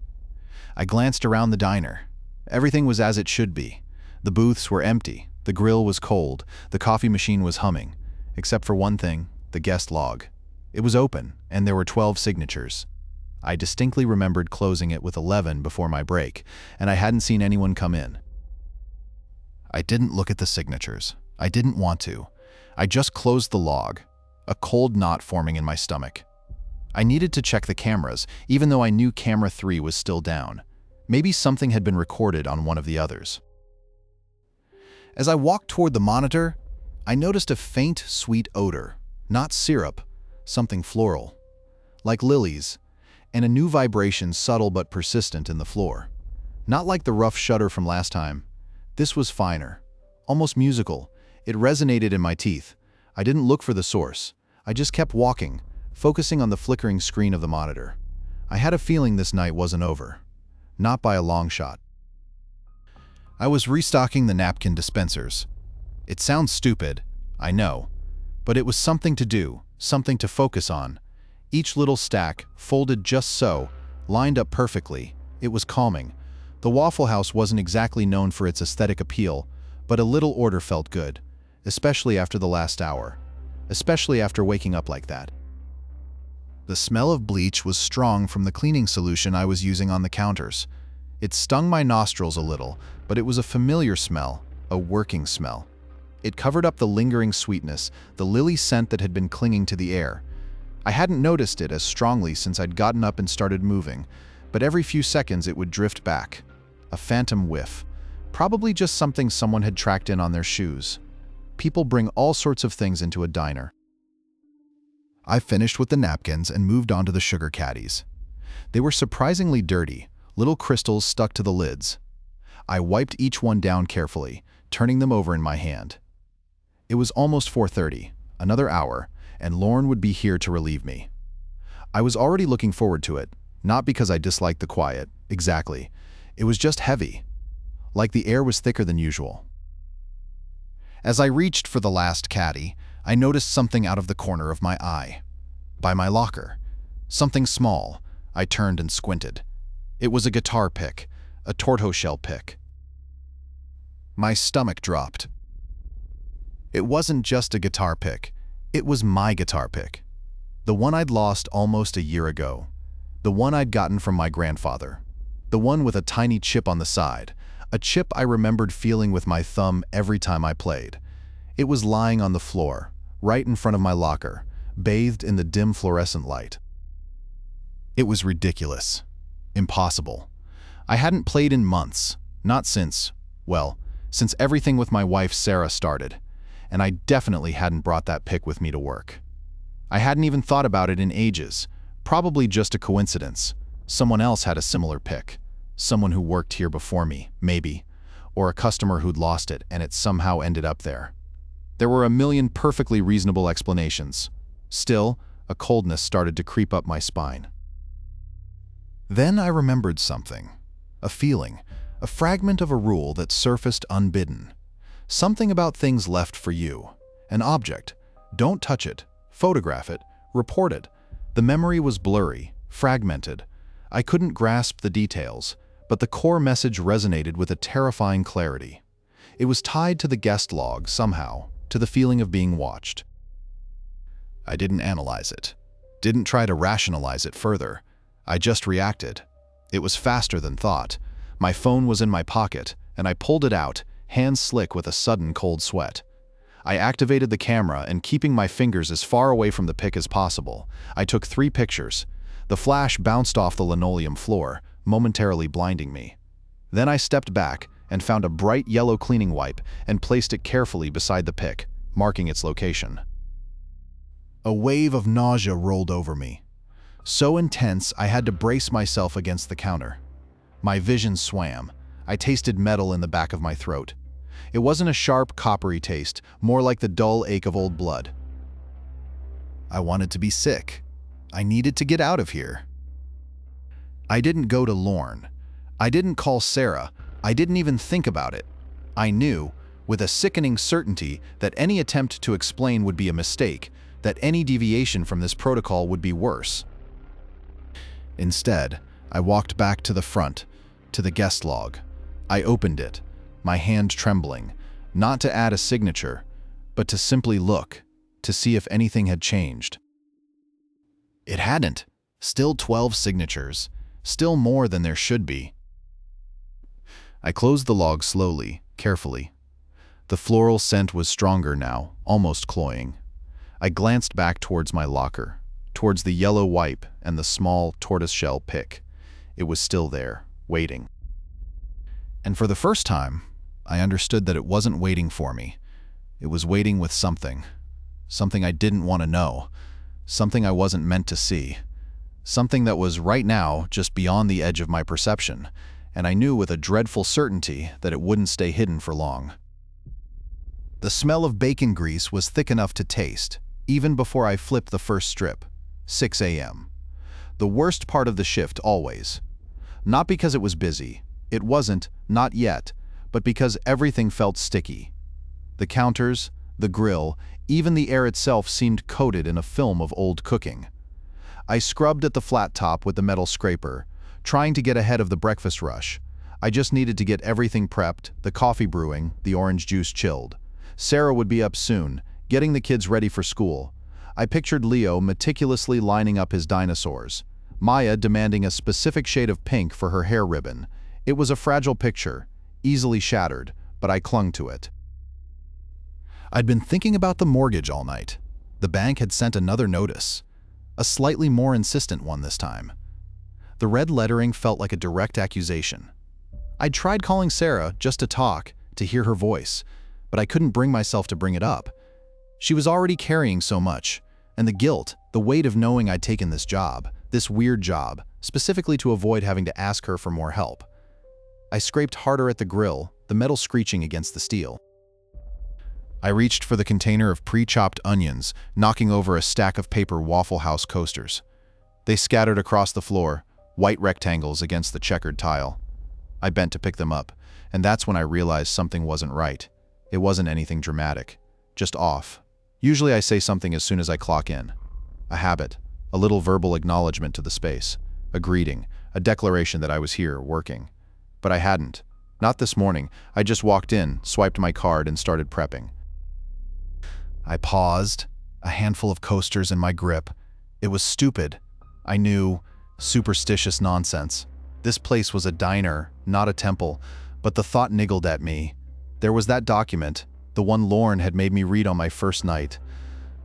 I glanced around the diner. Everything was as it should be. The booths were empty, the grill was cold, the coffee machine was humming, except for one thing, the guest log. It was open, and there were 12 signatures. I distinctly remembered closing it with 11 before my break, and I hadn't seen anyone come in. I didn't look at the signatures. I didn't want to. I just closed the log, a cold knot forming in my stomach. I needed to check the cameras, even though I knew camera 3 was still down. Maybe something had been recorded on one of the others. As I walked toward the monitor, I noticed a faint, sweet odor. Not syrup, something floral. Like lilies, and a new vibration subtle but persistent in the floor. Not like the rough shudder from last time. This was finer, almost musical. It resonated in my teeth. I didn't look for the source. I just kept walking, focusing on the flickering screen of the monitor. I had a feeling this night wasn't over. Not by a long shot. I was restocking the napkin dispensers. It sounds stupid, I know, but it was something to do, something to focus on. Each little stack, folded just so, lined up perfectly. It was calming. The Waffle House wasn't exactly known for its aesthetic appeal, but a little order felt good, especially after the last hour, especially after waking up like that. The smell of bleach was strong from the cleaning solution I was using on the counters. It stung my nostrils a little, but it was a familiar smell, a working smell. It covered up the lingering sweetness, the lily scent that had been clinging to the air. I hadn't noticed it as strongly since I'd gotten up and started moving, but every few seconds it would drift back. A phantom whiff. Probably just something someone had tracked in on their shoes. People bring all sorts of things into a diner. I finished with the napkins and moved on to the sugar caddies. They were surprisingly dirty, little crystals stuck to the lids. I wiped each one down carefully, turning them over in my hand. It was almost 4:30, another hour, and Lauren would be here to relieve me. I was already looking forward to it, not because I disliked the quiet, exactly. It was just heavy, like the air was thicker than usual. As I reached for the last caddy, I noticed something out of the corner of my eye. By my locker. Something small. I turned and squinted. It was a guitar pick, a tortoiseshell pick. My stomach dropped. It wasn't just a guitar pick. It was my guitar pick. The one I'd lost almost a year ago. The one I'd gotten from my grandfather. The one with a tiny chip on the side. A chip I remembered feeling with my thumb every time I played. It was lying on the floor, right in front of my locker, bathed in the dim fluorescent light. It was ridiculous. Impossible. I hadn't played in months, not since, well, since everything with my wife Sarah started, and I definitely hadn't brought that pick with me to work. I hadn't even thought about it in ages, probably just a coincidence. Someone else had a similar pick. Someone who worked here before me, maybe, or a customer who'd lost it and it somehow ended up there. There were a million perfectly reasonable explanations. Still, a coldness started to creep up my spine. Then I remembered something. A feeling, a fragment of a rule that surfaced unbidden. Something about things left for you. An object. Don't touch it. Photograph it. Report it. The memory was blurry, fragmented. I couldn't grasp the details, but the core message resonated with a terrifying clarity. It was tied to the guest log somehow, to the feeling of being watched. I didn't analyze it. Didn't try to rationalize it further. I just reacted. It was faster than thought. My phone was in my pocket, and I pulled it out, hands slick with a sudden cold sweat. I activated the camera and, keeping my fingers as far away from the pick as possible, I took 3 pictures. The flash bounced off the linoleum floor, momentarily blinding me. Then I stepped back and found a bright yellow cleaning wipe and placed it carefully beside the pick, marking its location. A wave of nausea rolled over me. So intense I had to brace myself against the counter. My vision swam. I tasted metal in the back of my throat. It wasn't a sharp, coppery taste, more like the dull ache of old blood. I wanted to be sick. I needed to get out of here. I didn't go to Lorne. I didn't call Sarah. I didn't even think about it. I knew, with a sickening certainty, that any attempt to explain would be a mistake, that any deviation from this protocol would be worse. Instead, I walked back to the front, to the guest log. I opened it, my hand trembling, not to add a signature, but to simply look, to see if anything had changed. It hadn't. Still 12 signatures, still more than there should be. I closed the log slowly, carefully. The floral scent was stronger now, almost cloying. I glanced back towards my locker, towards the yellow wipe and the small tortoiseshell pick. It was still there, waiting. And for the first time, I understood that it wasn't waiting for me. It was waiting with something. Something I didn't want to know. Something I wasn't meant to see. Something that was right now just beyond the edge of my perception, and I knew with a dreadful certainty that it wouldn't stay hidden for long. The smell of bacon grease was thick enough to taste, even before I flipped the first strip. 6 a.m. The worst part of the shift always. Not because it was busy. It wasn't, not yet, but because everything felt sticky. The counters, the grill, even the air itself seemed coated in a film of old cooking. I scrubbed at the flat top with the metal scraper, trying to get ahead of the breakfast rush. I just needed to get everything prepped, the coffee brewing, the orange juice chilled. Sarah would be up soon, getting the kids ready for school. I pictured Leo meticulously lining up his dinosaurs. Maya demanding a specific shade of pink for her hair ribbon. It was a fragile picture, easily shattered, but I clung to it. I'd been thinking about the mortgage all night. The bank had sent another notice. A slightly more insistent one this time. The red lettering felt like a direct accusation. I'd tried calling Sarah just to talk, to hear her voice, but I couldn't bring myself to bring it up. She was already carrying so much, and the guilt, the weight of knowing I'd taken this job, this weird job, specifically to avoid having to ask her for more help. I scraped harder at the grill, the metal screeching against the steel. I reached for the container of pre-chopped onions, knocking over a stack of paper Waffle House coasters. They scattered across the floor, white rectangles against the checkered tile. I bent to pick them up, and that's when I realized something wasn't right. It wasn't anything dramatic, just off. Usually I say something as soon as I clock in. A habit, a little verbal acknowledgement to the space, a greeting, a declaration that I was here, working. But I hadn't. Not this morning. I just walked in, swiped my card, and started prepping. I paused, a handful of coasters in my grip. It was stupid. I knew, superstitious nonsense. This place was a diner, not a temple, but the thought niggled at me. There was that document, the one Lorne had made me read on my first night.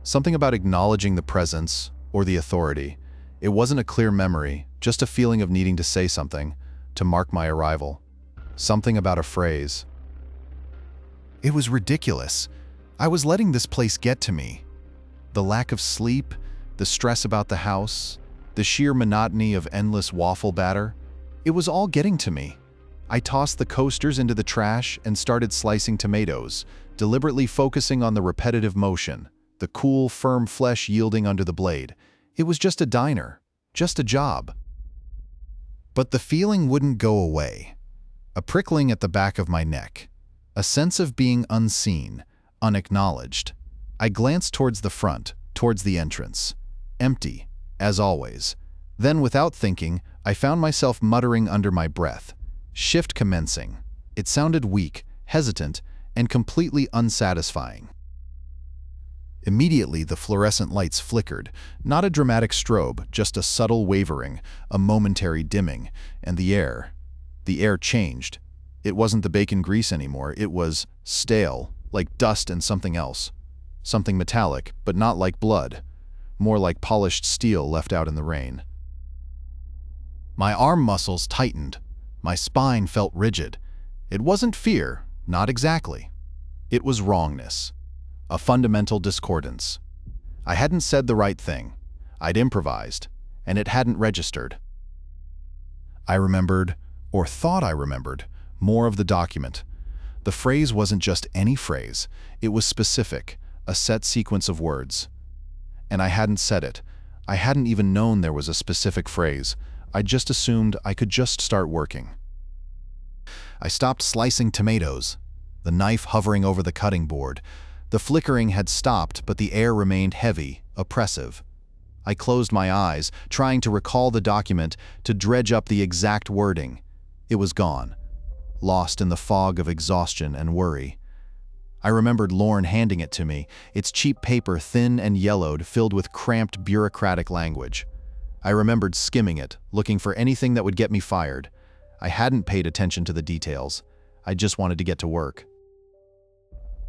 Something about acknowledging the presence, or the authority. It wasn't a clear memory, just a feeling of needing to say something, to mark my arrival. Something about a phrase. It was ridiculous. I was letting this place get to me. The lack of sleep, the stress about the house, the sheer monotony of endless waffle batter. It was all getting to me. I tossed the coasters into the trash and started slicing tomatoes, deliberately focusing on the repetitive motion, the cool, firm flesh yielding under the blade. It was just a diner, just a job. But the feeling wouldn't go away. A prickling at the back of my neck, a sense of being unseen, unacknowledged. I glanced towards the front, towards the entrance. Empty, as always. Then, without thinking, I found myself muttering under my breath. Shift commencing. It sounded weak, hesitant, and completely unsatisfying. Immediately, the fluorescent lights flickered. Not a dramatic strobe, just a subtle wavering, a momentary dimming, and the air changed. It wasn't the bacon grease anymore. It was stale, like dust and something else. Something metallic, but not like blood. More like polished steel left out in the rain. My arm muscles tightened. My spine felt rigid. It wasn't fear, not exactly. It was wrongness. A fundamental discordance. I hadn't said the right thing. I'd improvised, and it hadn't registered. I remembered, or thought I remembered, more of the document. The phrase wasn't just any phrase. It was specific, a set sequence of words. and I hadn't said it. I hadn't even known there was a specific phrase. I just assumed I could just start working. I stopped slicing tomatoes, the knife hovering over the cutting board. The flickering had stopped, but the air remained heavy, oppressive. I closed my eyes, trying to recall the document, to dredge up the exact wording. It was gone, lost in the fog of exhaustion and worry. I remembered Lorne handing it to me, its cheap paper thin and yellowed, filled with cramped bureaucratic language. I remembered skimming it, looking for anything that would get me fired. I hadn't paid attention to the details. I just wanted to get to work.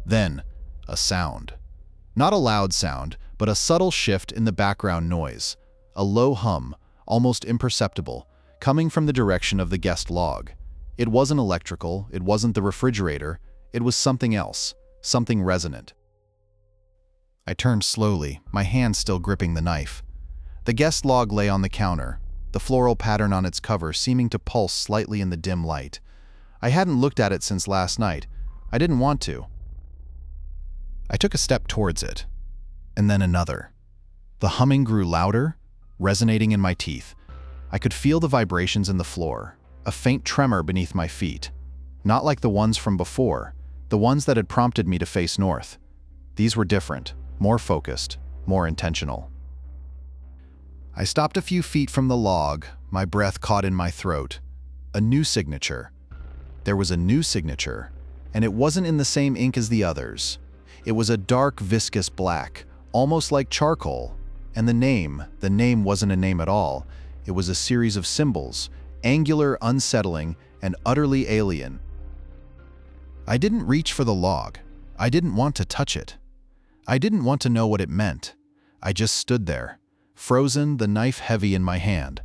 Then, a sound. Not a loud sound, but a subtle shift in the background noise. A low hum, almost imperceptible, coming from the direction of the guest log. It wasn't electrical, it wasn't the refrigerator, it was something else, something resonant. I turned slowly, my hand still gripping the knife. The guest log lay on the counter, the floral pattern on its cover seeming to pulse slightly in the dim light. I hadn't looked at it since last night. I didn't want to. I took a step towards it, and then another. The humming grew louder, resonating in my teeth. I could feel the vibrations in the floor, a faint tremor beneath my feet. Not like the ones from before, the ones that had prompted me to face north. These were different, more focused, more intentional. I stopped a few feet from the log, my breath caught in my throat. A new signature. There was a new signature, and it wasn't in the same ink as the others. It was a dark, viscous black, almost like charcoal. And the name wasn't a name at all. It was a series of symbols, angular, unsettling, and utterly alien. I didn't reach for the log. I didn't want to touch it. I didn't want to know what it meant. I just stood there, frozen, the knife heavy in my hand.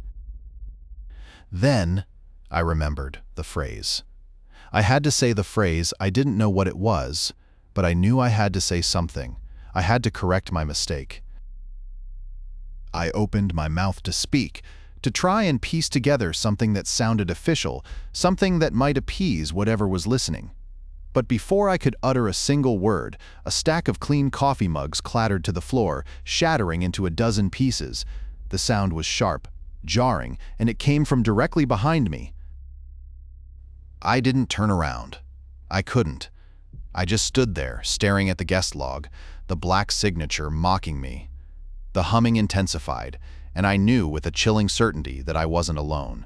Then, I remembered the phrase. I had to say the phrase. I didn't know what it was, but I knew I had to say something. I had to correct my mistake. I opened my mouth to speak, to try and piece together something that sounded official, something that might appease whatever was listening. But before I could utter a single word, a stack of clean coffee mugs clattered to the floor, shattering into a dozen pieces. The sound was sharp, jarring, and it came from directly behind me. I didn't turn around. I couldn't. I just stood there, staring at the guest log, the black signature mocking me. The humming intensified, and I knew with a chilling certainty that I wasn't alone.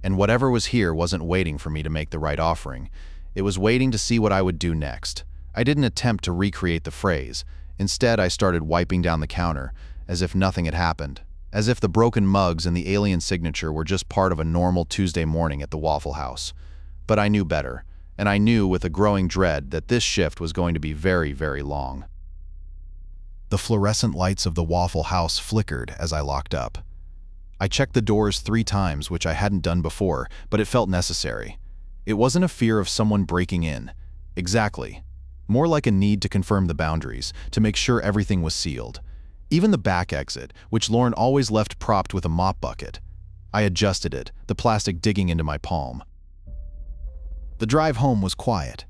And whatever was here wasn't waiting for me to make the right offering. It was waiting to see what I would do next. I didn't attempt to recreate the phrase. Instead, I started wiping down the counter, as if nothing had happened. As if the broken mugs and the alien signature were just part of a normal Tuesday morning at the Waffle House. But I knew better, and I knew with a growing dread that this shift was going to be very, very long. The fluorescent lights of the Waffle House flickered as I locked up. I checked the doors 3 times, which I hadn't done before, but it felt necessary. It wasn't a fear of someone breaking in. Exactly. More like a need to confirm the boundaries, to make sure everything was sealed. Even the back exit, which Lorne always left propped with a mop bucket. I adjusted it, the plastic digging into my palm. The drive home was quiet.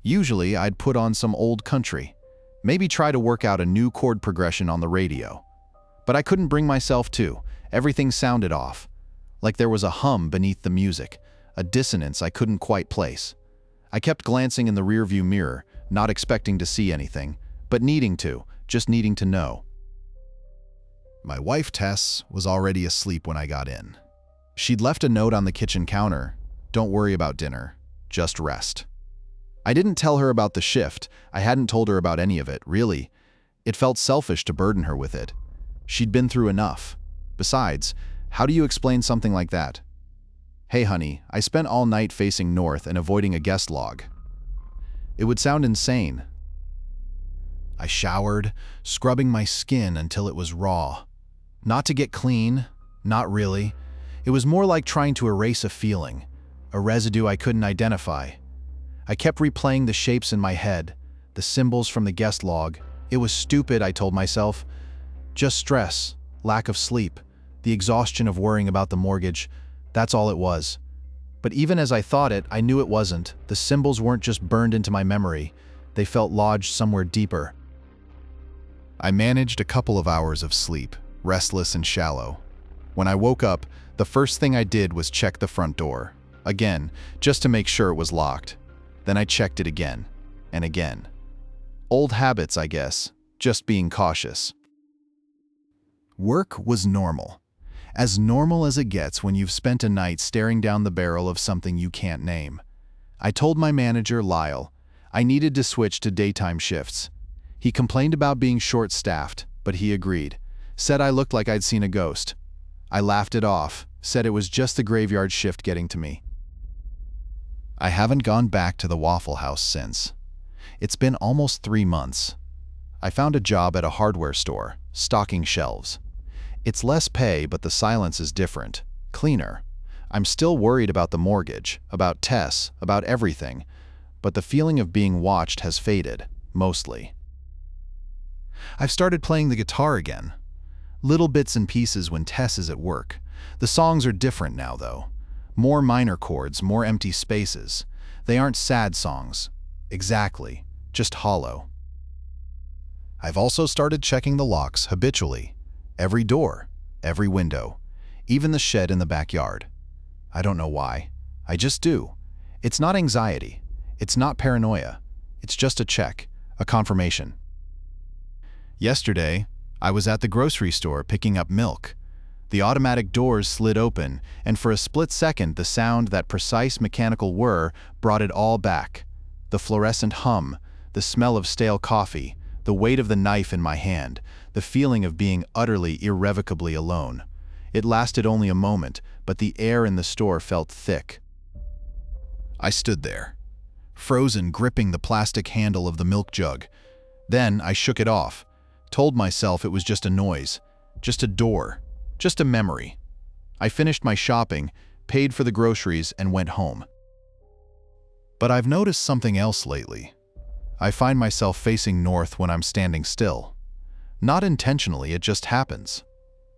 Usually, I'd put on some old country, maybe try to work out a new chord progression on the radio. But I couldn't bring myself to. Everything sounded off, like there was a hum beneath the music, a dissonance I couldn't quite place. I kept glancing in the rearview mirror, not expecting to see anything, but needing to, just needing to know. My wife, Tess, was already asleep when I got in. She'd left a note on the kitchen counter. Don't worry about dinner, just rest. I didn't tell her about the shift. I hadn't told her about any of it, really. It felt selfish to burden her with it. She'd been through enough. Besides, how do you explain something like that? Hey honey, I spent all night facing north and avoiding a guest log. It would sound insane. I showered, scrubbing my skin until it was raw. Not to get clean, not really. It was more like trying to erase a feeling, a residue I couldn't identify. I kept replaying the shapes in my head, the symbols from the guest log. It was stupid, I told myself. Just stress, lack of sleep, the exhaustion of worrying about the mortgage. That's all it was. But even as I thought it, I knew it wasn't. The symbols weren't just burned into my memory. They felt lodged somewhere deeper. I managed a couple of hours of sleep, restless and shallow. When I woke up, the first thing I did was check the front door. Again, just to make sure it was locked. Then I checked it again, and again. Old habits, I guess, just being cautious. Work was normal. As normal as it gets when you've spent a night staring down the barrel of something you can't name. I told my manager, Lyle, I needed to switch to daytime shifts. He complained about being short-staffed, but he agreed. Said I looked like I'd seen a ghost. I laughed it off, said it was just the graveyard shift getting to me. I haven't gone back to the Waffle House since. It's been almost 3 months. I found a job at a hardware store, stocking shelves. It's less pay, but the silence is different, cleaner. I'm still worried about the mortgage, about Tess, about everything, but the feeling of being watched has faded, mostly. I've started playing the guitar again. Little bits and pieces when Tess is at work. The songs are different now, though. More minor chords, more empty spaces. They aren't sad songs. Exactly. Just hollow. I've also started checking the locks habitually. Every door, every window, even the shed in the backyard. I don't know why. I just do. It's not anxiety. It's not paranoia. It's just a check, a confirmation. Yesterday, I was at the grocery store picking up milk. The automatic doors slid open, and for a split second, the sound, that precise mechanical whir, brought it all back. The fluorescent hum, the smell of stale coffee, the weight of the knife in my hand, the feeling of being utterly, irrevocably alone. It lasted only a moment, but the air in the store felt thick. I stood there, frozen, gripping the plastic handle of the milk jug. Then I shook it off, told myself it was just a noise, just a door, just a memory. I finished my shopping, paid for the groceries, and went home. But I've noticed something else lately. I find myself facing north when I'm standing still. Not intentionally, it just happens.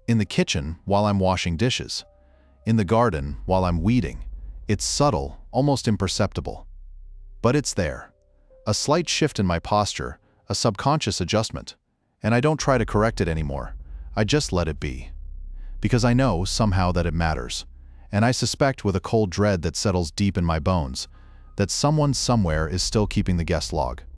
In the kitchen while I'm washing dishes. In the garden while I'm weeding. It's subtle, almost imperceptible. But it's there. A slight shift in my posture, a subconscious adjustment. And I don't try to correct it anymore. I just let it be. Because I know, somehow, that it matters. And I suspect, with a cold dread that settles deep in my bones, that someone somewhere is still keeping the guest log.